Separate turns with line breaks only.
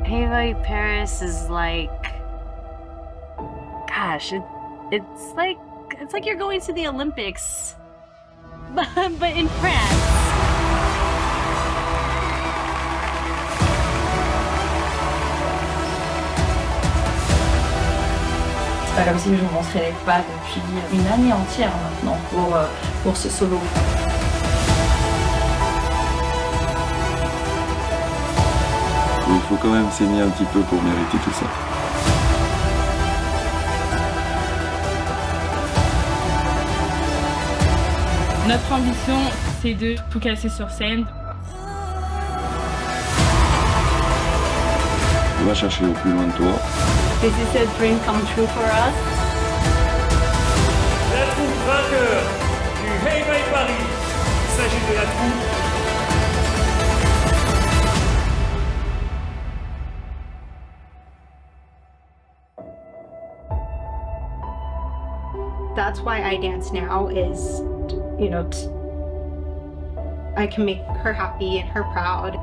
Heiva Paris is like, gosh, it's like you're going to the Olympics, but in France.
C'est pas comme si je ne m'entraînais pas depuis une année entière maintenant pour ce solo.
Il faut quand même saigner un petit peu pour mériter tout ça.
Notre ambition, c'est de tout casser sur scène.
Va chercher au plus loin de toi.
This is a dream come true for us.
La troupe vainqueur du Heiva Paris. Il s'agit de la troupe
That's why I dance now is, you know, I can make her happy and her proud.